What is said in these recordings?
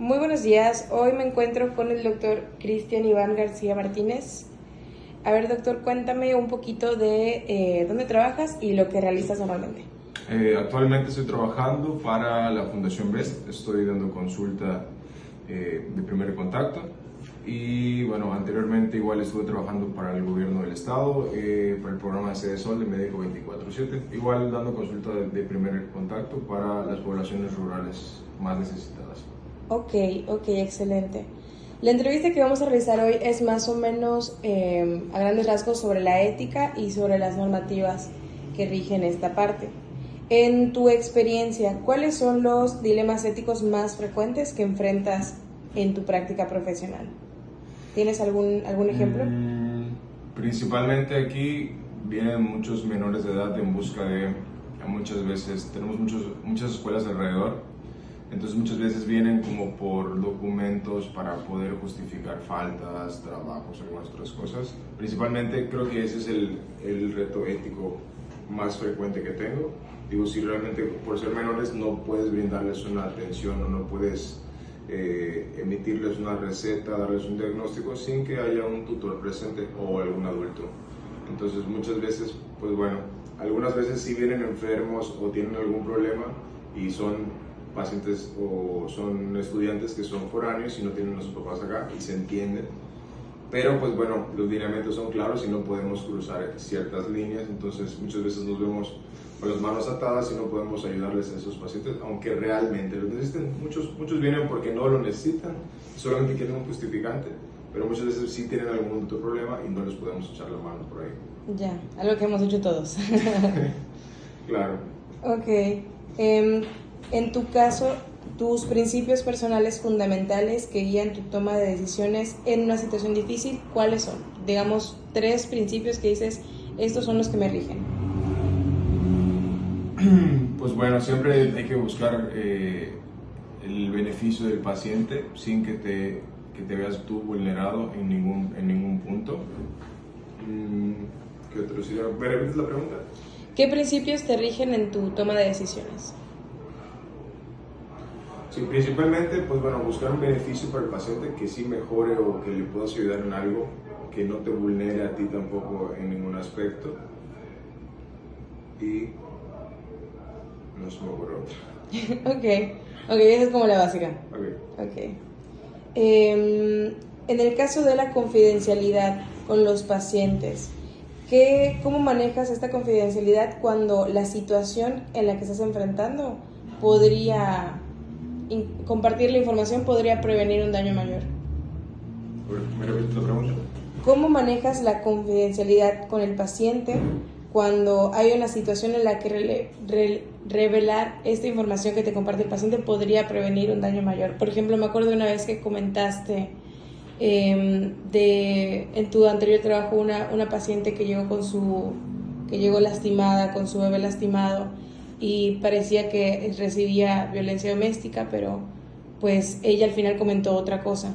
Muy buenos días. Hoy me encuentro con el doctor Cristian Iván García Martínez. A ver, doctor, cuéntame un poquito de dónde trabajas y lo que realizas normalmente. Actualmente estoy trabajando para la Fundación BEST, estoy dando consulta de primer contacto y bueno, anteriormente igual estuve trabajando para el gobierno del estado, para el programa de Sede Sol de Médico 24/7, igual dando consulta de primer contacto para las poblaciones rurales más necesitadas. Ok, excelente. La entrevista que vamos a realizar hoy es más o menos a grandes rasgos sobre la ética y sobre las normativas que rigen esta parte. En tu experiencia, ¿cuáles son los dilemas éticos más frecuentes que enfrentas en tu práctica profesional? ¿Tienes algún ejemplo? Principalmente aquí vienen muchos menores de edad en busca de, muchas veces, tenemos muchas escuelas alrededor, entonces muchas veces vienen como por documentos para poder justificar faltas, trabajos, algunas otras cosas. Principalmente creo que ese es el reto ético más frecuente que tengo. Digo, si realmente por ser menores no puedes brindarles una atención o no puedes emitirles una receta, darles un diagnóstico sin que haya un tutor presente o algún adulto. Entonces muchas veces, pues bueno, algunas veces sí vienen enfermos o tienen algún problema y son pacientes o son estudiantes que son foráneos y no tienen a sus papás acá y se entienden. Pero pues bueno, los lineamientos son claros y no podemos cruzar ciertas líneas, entonces muchas veces nos vemos con las manos atadas y no podemos ayudarles a esos pacientes, aunque realmente lo necesiten. Muchos vienen porque no lo necesitan, solamente quieren un justificante, pero muchas veces sí tienen algún otro problema y no les podemos echar la mano por ahí. Ya, algo que hemos hecho todos. Claro. Ok. En tu caso, tus principios personales fundamentales que guían tu toma de decisiones en una situación difícil, ¿cuáles son? Digamos, 3 principios que dices, estos son los que me rigen. Pues bueno, siempre hay que buscar el beneficio del paciente sin que te veas tú vulnerado en ningún punto. ¿Qué otro? ¿Me repites la pregunta? ¿Qué principios te rigen en tu toma de decisiones? Sí, principalmente, pues bueno, buscar un beneficio para el paciente que sí mejore o que le puedas ayudar en algo, que no te vulnere a ti tampoco en ningún aspecto. Y no se me ocurre otra. Ok, esa es como la básica. Ok. En el caso de la confidencialidad con los pacientes, ¿cómo manejas esta confidencialidad cuando la situación en la que estás enfrentando compartir la información podría prevenir un daño mayor? ¿Me repites la pregunta? ¿Cómo manejas la confidencialidad con el paciente cuando hay una situación en la que revelar esta información que te comparte el paciente podría prevenir un daño mayor? Por ejemplo, me acuerdo de una vez que comentaste en tu anterior trabajo una paciente que llegó lastimada, con su bebé lastimado, y parecía que recibía violencia doméstica, pero pues ella al final comentó otra cosa.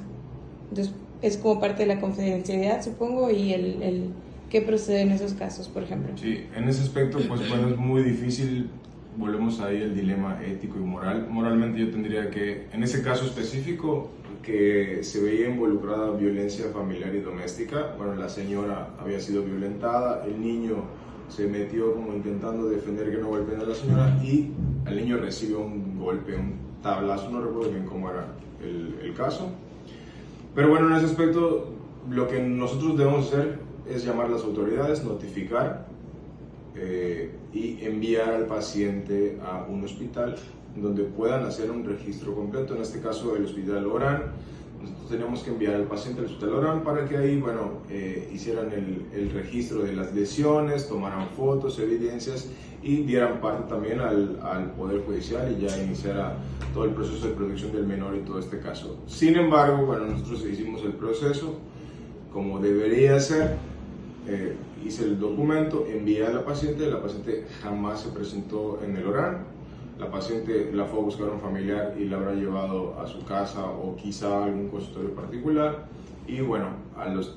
Entonces es como parte de la confidencialidad, supongo, y el qué procede en esos casos, por ejemplo. Sí, en ese aspecto, pues bueno, es muy difícil. Volvemos ahí al dilema ético y moral. Moralmente yo tendría que, en ese caso específico, que se veía involucrada violencia familiar y doméstica. Bueno, la señora había sido violentada, el niño se metió como intentando defender que no golpeen a la señora y el niño recibe un golpe, un tablazo, no recuerdo bien cómo era el caso. Pero bueno, en ese aspecto lo que nosotros debemos hacer es llamar a las autoridades, notificar y enviar al paciente a un hospital donde puedan hacer un registro completo, en este caso el Hospital Orán. Nosotros teníamos que enviar al paciente al Hospital Orán para que ahí, bueno, hicieran el registro de las lesiones, tomaran fotos, evidencias y dieran parte también al Poder Judicial y ya iniciara todo el proceso de protección del menor y todo este caso. Sin embargo, bueno, nosotros hicimos el proceso como debería ser, hice el documento, envié a la paciente jamás se presentó en el Orán. La paciente la fue a buscar a un familiar y la habrá llevado a su casa o quizá a algún consultorio particular. Y bueno,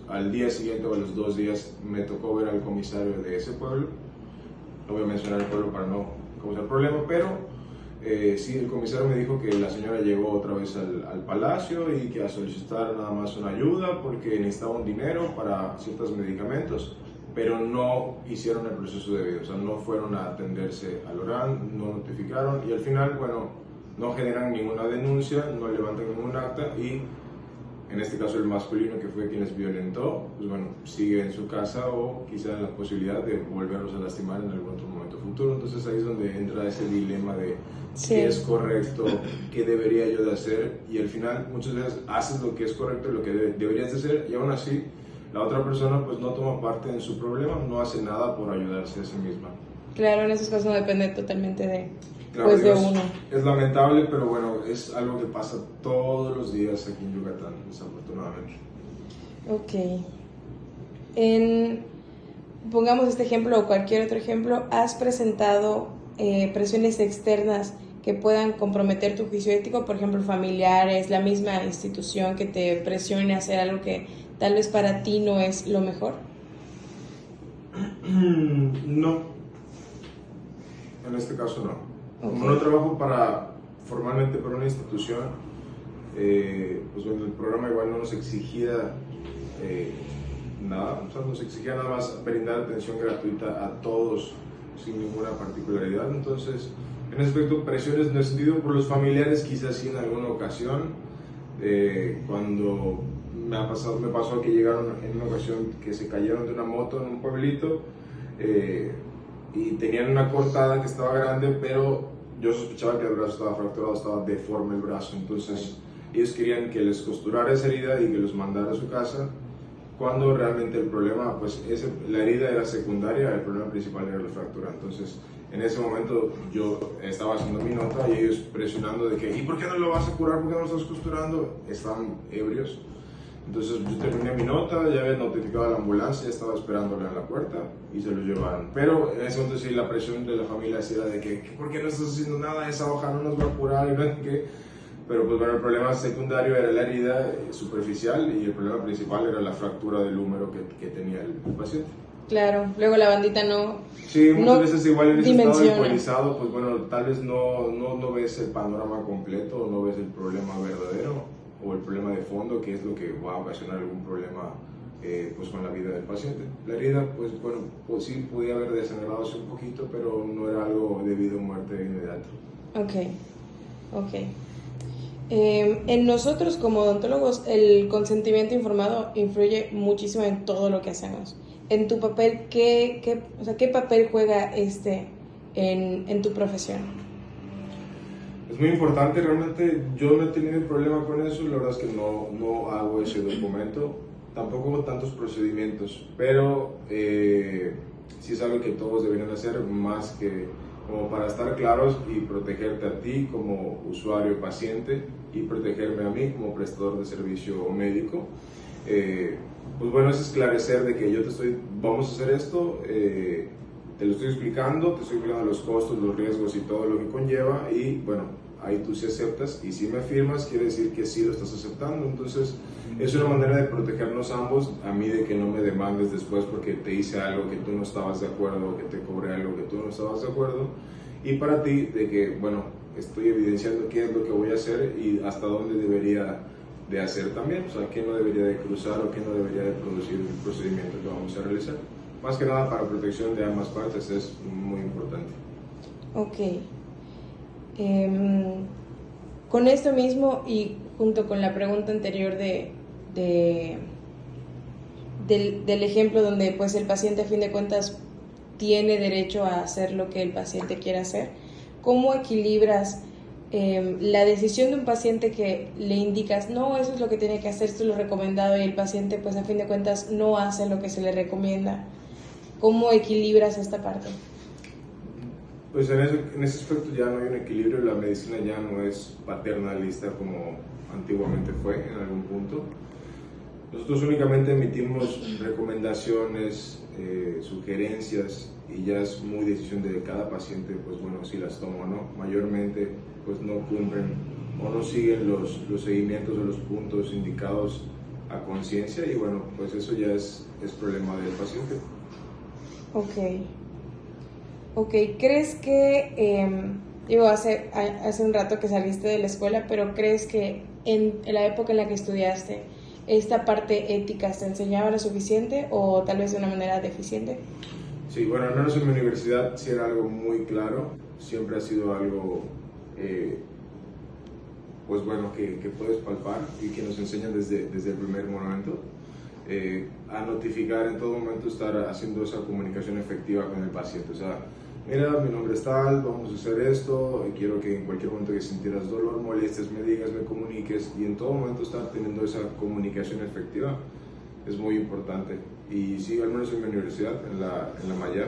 al día siguiente o a los 2 días me tocó ver al comisario de ese pueblo. No voy a mencionar el pueblo para no causar problema, pero Sí, el comisario me dijo que la señora llegó otra vez al palacio y que a solicitar nada más una ayuda porque necesitaba un dinero para ciertos medicamentos, pero no hicieron el proceso debido, o sea, no fueron a atenderse al ORAN, no notificaron y al final, bueno, no generan ninguna denuncia, no levantan ningún acta y en este caso el masculino que fue quien les violentó, pues bueno, sigue en su casa o quizá en la posibilidad de volverlos a lastimar en algún otro momento futuro. Entonces ahí es donde entra ese dilema de qué es correcto, qué debería yo de hacer y al final muchas veces haces lo que es correcto, lo que deberías de hacer y aún así la otra persona pues no toma parte en su problema, no hace nada por ayudarse a sí misma. Claro, en esos casos no depende totalmente de, claro, pues, de uno. Es lamentable, pero bueno, es algo que pasa todos los días aquí en Yucatán, desafortunadamente. Ok. Pongamos este ejemplo o cualquier otro ejemplo, ¿has presentado presiones externas que puedan comprometer tu juicio ético? Por ejemplo, familiares, la misma institución que te presione a hacer algo que tal vez para ti no es lo mejor. No. En este caso no. Okay. Como no trabajo formalmente para una institución, pues bueno, el programa igual no nos exigía nada, o sea, nos exigía nada más brindar atención gratuita a todos sin ninguna particularidad. Entonces, en ese aspecto, presiones no he sentido por los familiares, quizás sí en alguna ocasión, cuando me pasó que llegaron en una ocasión que se cayeron de una moto en un pueblito, y tenían una cortada que estaba grande, pero yo sospechaba que el brazo estaba fracturado, estaba deforme el brazo, entonces ellos querían que les costurara esa herida y que los mandara a su casa, cuando realmente el problema, pues la herida era secundaria, el problema principal era la fractura. Entonces en ese momento yo estaba haciendo mi nota y ellos presionando de que ¿y por qué no lo vas a curar? ¿Por qué no lo estás costurando? Estaban ebrios. Entonces yo terminé mi nota, ya había notificado a la ambulancia, estaba esperándole en la puerta y se lo llevaron. Pero en ese momento sí la presión de la familia era de que ¿por qué no estás haciendo nada? Esa hoja no nos va a curar y no sé qué. Pero pues bueno, el problema secundario era la herida superficial y el problema principal era la fractura del húmero que tenía el paciente. Claro, luego la bandita no. Sí, muchas veces igual en ese estado dimensiona. alcoholizado, pues bueno, tal vez no ves el panorama completo, no ves el problema verdadero o el problema de fondo, que es lo que va a ocasionar algún problema pues con la vida del paciente. La herida, pues bueno, pues sí podía haber desangrado un poquito, pero no era algo debido a muerte inmediata. Ok. En nosotros como odontólogos el consentimiento informado influye muchísimo en todo lo que hacemos. En tu papel, ¿qué papel juega en tu profesión? Es muy importante, realmente yo no he tenido problema con eso, la verdad es que no hago ese documento, tampoco hago tantos procedimientos, pero sí es algo que todos deberían hacer, más que como para estar claros y protegerte a ti como usuario paciente y protegerme a mí como prestador de servicio médico. Pues bueno, es esclarecer de que vamos a hacer esto, te lo estoy explicando los costos, los riesgos y todo lo que conlleva y bueno, ahí tú sí aceptas y si me afirmas quiere decir que sí lo estás aceptando. Entonces es una manera de protegernos ambos, a mí de que no me demandes después porque te hice algo que tú no estabas de acuerdo, que te cobré algo que tú no estabas de acuerdo, y para ti de que bueno, estoy evidenciando qué es lo que voy a hacer y hasta dónde debería de hacer también, o sea, qué no debería de cruzar o qué no debería de producir el procedimiento que vamos a realizar. Más que nada para protección de ambas partes es muy importante. Ok. Con esto mismo y junto con la pregunta anterior del ejemplo donde pues el paciente a fin de cuentas tiene derecho a hacer lo que el paciente quiere hacer, ¿cómo equilibras la decisión de un paciente que le indicas no, eso es lo que tiene que hacer, esto es lo recomendado y el paciente pues a fin de cuentas no hace lo que se le recomienda? ¿Cómo equilibras esta parte? Pues en ese aspecto ya no hay un equilibrio, la medicina ya no es paternalista como antiguamente fue en algún punto. Nosotros únicamente emitimos recomendaciones, sugerencias y ya es muy decisión de cada paciente, pues bueno, si las toma o no. Mayormente pues no cumplen o no siguen los seguimientos o los puntos indicados a conciencia y bueno, pues eso ya es problema del paciente. Ok, ¿crees que Digo, hace un rato que saliste de la escuela, pero ¿crees que en la época en la que estudiaste, esta parte ética se enseñaba lo suficiente o tal vez de una manera deficiente? Sí, bueno, al menos en mi universidad sí era algo muy claro, siempre ha sido algo, pues bueno, que puedes palpar y que nos enseñan desde el primer momento, a notificar en todo momento, estar haciendo esa comunicación efectiva con el paciente. O sea, mira, mi nombre es tal, vamos a hacer esto, quiero que en cualquier momento que sintieras dolor, molestias, me digas, me comuniques, y en todo momento estar teniendo esa comunicación efectiva es muy importante. Y sí, al menos en mi universidad, en la Maya,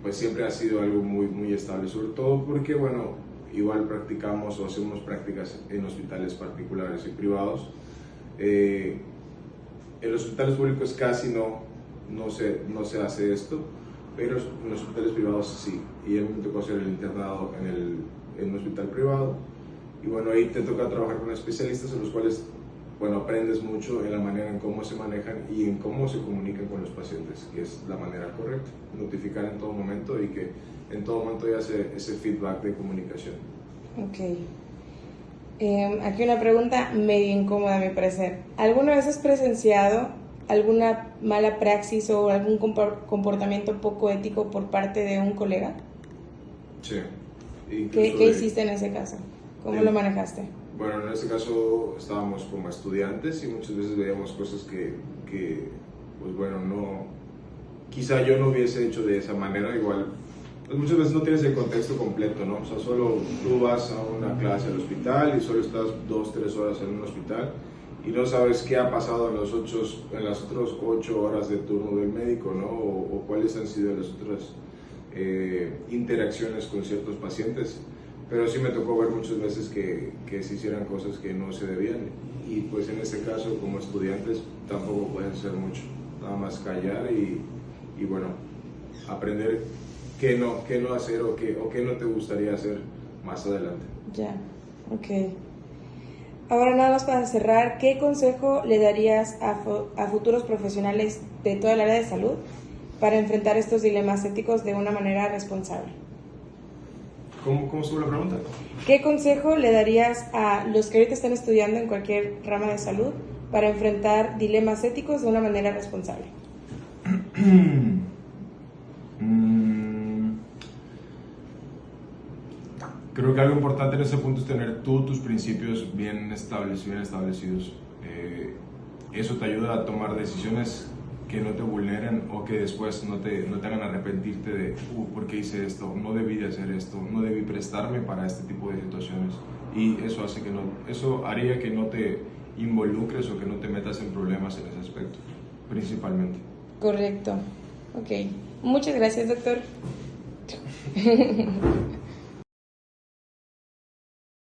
pues siempre ha sido algo muy estable, sobre todo porque, bueno, igual practicamos o hacemos prácticas en hospitales particulares y privados. En los hospitales públicos casi no se hace esto, pero en los hospitales privados sí. Y a mí me tocó hacer el internado en un hospital privado. Y bueno, ahí te toca trabajar con especialistas en los cuales, bueno, aprendes mucho en la manera en cómo se manejan y en cómo se comunican con los pacientes, que es la manera correcta. Notificar en todo momento y que en todo momento haya ese feedback de comunicación. Ok. Aquí una pregunta medio incómoda a mi parecer. ¿Alguna vez has presenciado alguna mala praxis o algún comportamiento poco ético por parte de un colega? Sí. ¿Qué hiciste en ese caso? ¿Cómo lo manejaste? Bueno, en ese caso estábamos como estudiantes y muchas veces veíamos cosas que pues bueno, quizá yo no hubiese hecho de esa manera. Igual, pues muchas veces no tienes el contexto completo, ¿no? O sea, solo tú vas a una clase al hospital y solo estás 2-3 horas en un hospital y no sabes qué ha pasado en las otras 8 horas de turno del médico, ¿no? O cuáles han sido las otras interacciones con ciertos pacientes. Pero sí me tocó ver muchas veces que se hicieran cosas que no se debían, y pues en ese caso como estudiantes tampoco pueden hacer mucho, nada más callar y bueno, aprender qué no hacer o qué no te gustaría hacer más adelante. Ya, ok. Ahora nada más para cerrar, ¿qué consejo le darías a futuros profesionales de toda el área de salud para enfrentar estos dilemas éticos de una manera responsable? ¿Cómo estuvo la pregunta? ¿Qué consejo le darías a los que ahorita están estudiando en cualquier rama de salud para enfrentar dilemas éticos de una manera responsable? Creo que algo importante en ese punto es tener tú tus principios bien establecidos. Eso te ayuda a tomar decisiones que no te vulneren o que después no te hagan arrepentirte de ¿por qué hice esto? No debí de hacer esto, no debí prestarme para este tipo de situaciones. Y eso haría que no te involucres o que no te metas en problemas en ese aspecto, principalmente. Correcto. Ok. Muchas gracias, doctor.